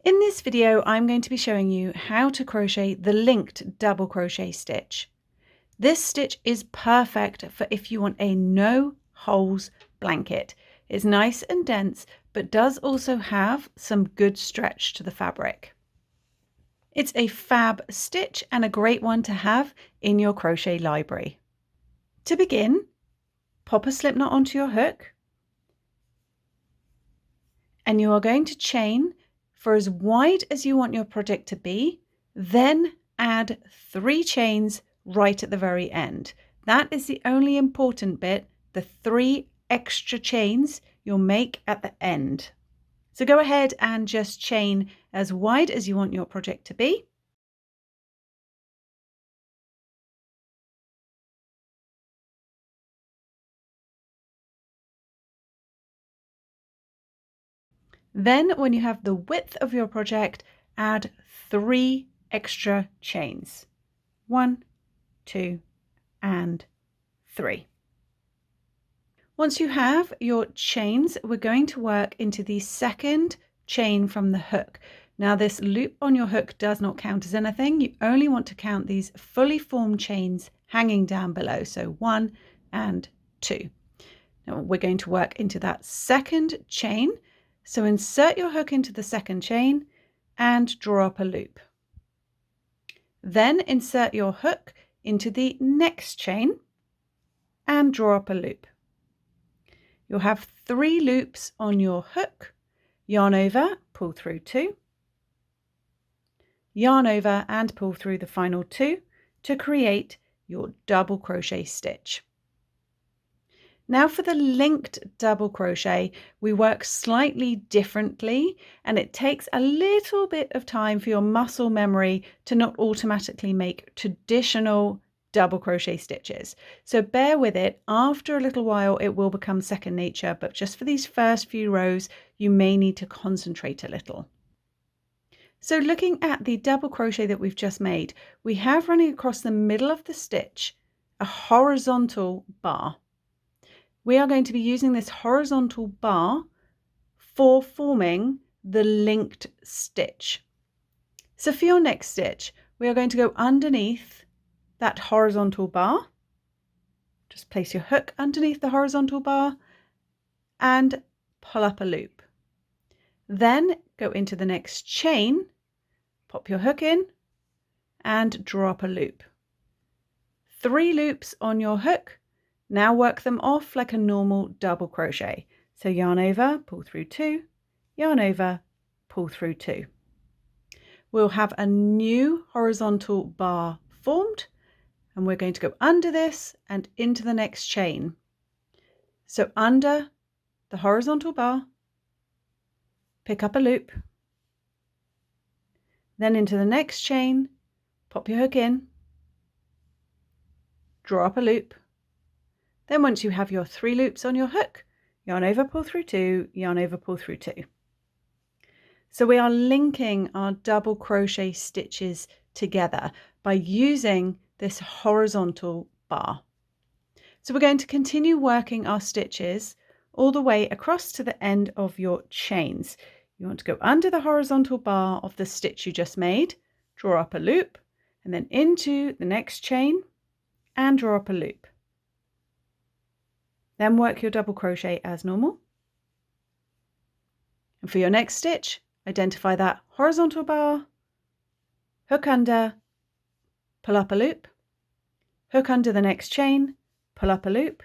In this video, I'm going to be showing you how to crochet the linked double crochet stitch. This stitch is perfect for if you want a no holes blanket. It's nice and dense, but does also have some good stretch to the fabric. It's a fab stitch and a great one to have in your crochet library. To begin, pop a slip knot onto your hook, and you are going to chain for as wide as you want your project to be, then add 3 chains right at the very end. That is the only important bit, the 3 extra chains you'll make at the end. So go ahead and just chain as wide as you want your project to be. Then when you have the width of your project, add 3 extra chains. 1, 2, and 3. Once you have your chains, we're going to work into the second chain from the hook. Now this loop on your hook does not count as anything. You only want to count these fully formed chains hanging down below. So 1 and 2. Now we're going to work into that second chain. So insert your hook into the second chain and draw up a loop. Then insert your hook into the next chain and draw up a loop. You'll have 3 loops on your hook. Yarn over, pull through 2, yarn over and pull through the final 2 to create your double crochet stitch. Now for the linked double crochet, we work slightly differently, and it takes a little bit of time for your muscle memory to not automatically make traditional double crochet stitches. So bear with it. After a little while, it will become second nature, but just for these first few rows, you may need to concentrate a little. So looking at the double crochet that we've just made, we have running across the middle of the stitch a horizontal bar. We are going to be using this horizontal bar for forming the linked stitch. So for your next stitch, we are going to go underneath that horizontal bar. Just place your hook underneath the horizontal bar and pull up a loop. Then go into the next chain, pop your hook in and draw up a loop. 3 loops on your hook. Now work them off like a normal double crochet. So yarn over, pull through 2, yarn over, pull through 2. We'll have a new horizontal bar formed, and we're going to go under this and into the next chain. So under the horizontal bar, pick up a loop, then into the next chain, pop your hook in, draw up a loop. Then once you have your 3 loops on your hook, yarn over, pull through 2, yarn over, pull through 2. So we are linking our double crochet stitches together by using this horizontal bar. So we're going to continue working our stitches all the way across to the end of your chains. You want to go under the horizontal bar of the stitch you just made, draw up a loop, and then into the next chain and draw up a loop. Then work your double crochet as normal. And for your next stitch, identify that horizontal bar, hook under, pull up a loop, hook under the next chain, pull up a loop,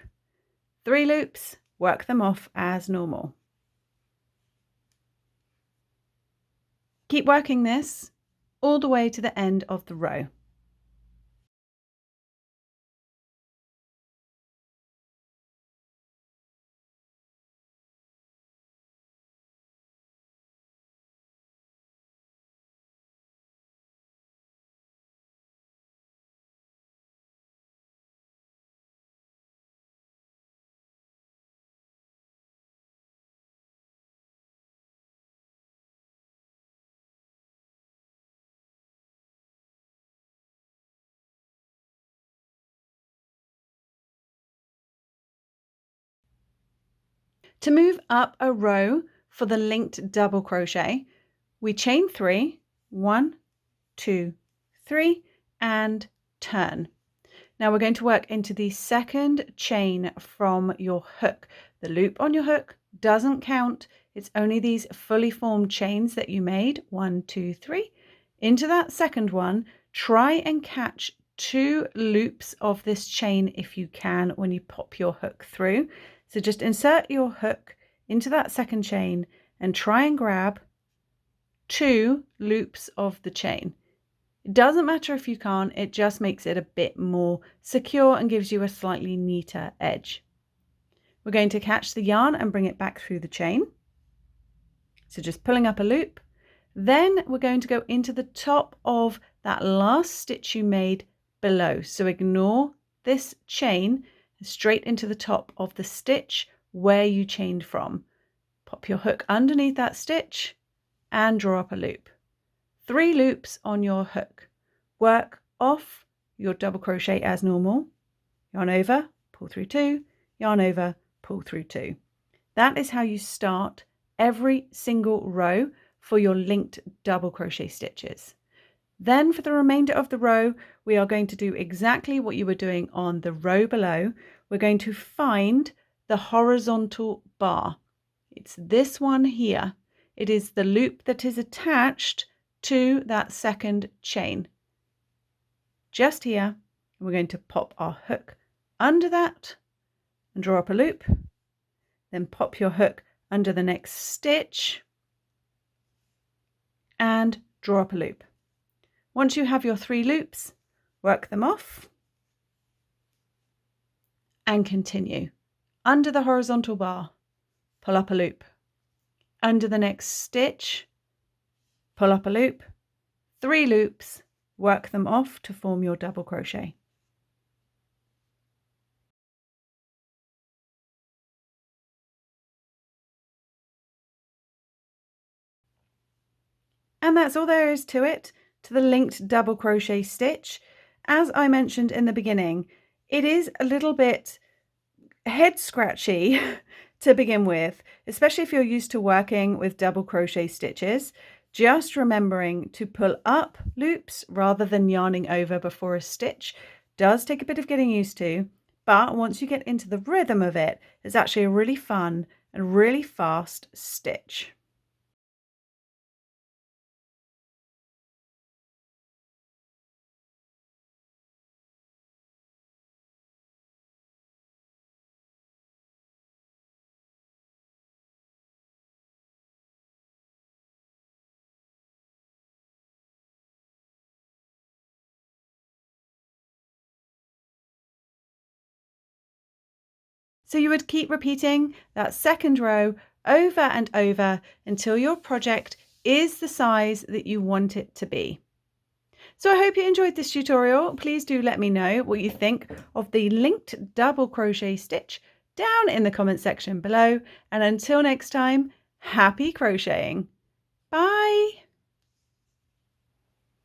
3 loops, work them off as normal. Keep working this all the way to the end of the row. To move up a row for the linked double crochet, we chain 3, 1, 2, 3, and turn. Now we're going to work into the second chain from your hook. The loop on your hook doesn't count. It's only these fully formed chains that you made, 1, 2, 3. Into that second one, try and catch 2 loops of this chain if you can when you pop your hook through. So just insert your hook into that second chain and try and grab 2 loops of the chain. It doesn't matter if you can't, it just makes it a bit more secure and gives you a slightly neater edge. We're going to catch the yarn and bring it back through the chain. So just pulling up a loop. Then we're going to go into the top of that last stitch you made below. So ignore this chain, straight into the top of the stitch where you chained from. Pop your hook underneath that stitch and draw up a loop. 3 loops on your hook. Work off your double crochet as normal. Yarn over, pull through 2, yarn over, pull through 2. That is how you start every single row for your linked double crochet stitches. Then for the remainder of the row, we are going to do exactly what you were doing on the row below. We're going to find the horizontal bar. It's this one here. It is the loop that is attached to that second chain. Just here, we're going to pop our hook under that and draw up a loop. Then pop your hook under the next stitch and draw up a loop. Once you have your 3 loops, work them off and continue. Under the horizontal bar, pull up a loop. Under the next stitch, pull up a loop, 3 loops, work them off to form your double crochet. And that's all there is to it, to the linked double crochet stitch. As I mentioned in the beginning, it is a little bit head scratchy to begin with, especially if you're used to working with double crochet stitches. Just remembering to pull up loops rather than yarning over before a stitch does take a bit of getting used to, but once you get into the rhythm of it, it's actually a really fun and really fast stitch. So you would keep repeating that second row over and over until your project is the size that you want it to be. So I hope you enjoyed this tutorial. Please do let me know what you think of the linked double crochet stitch down in the comment section below. And until next time, happy crocheting. Bye.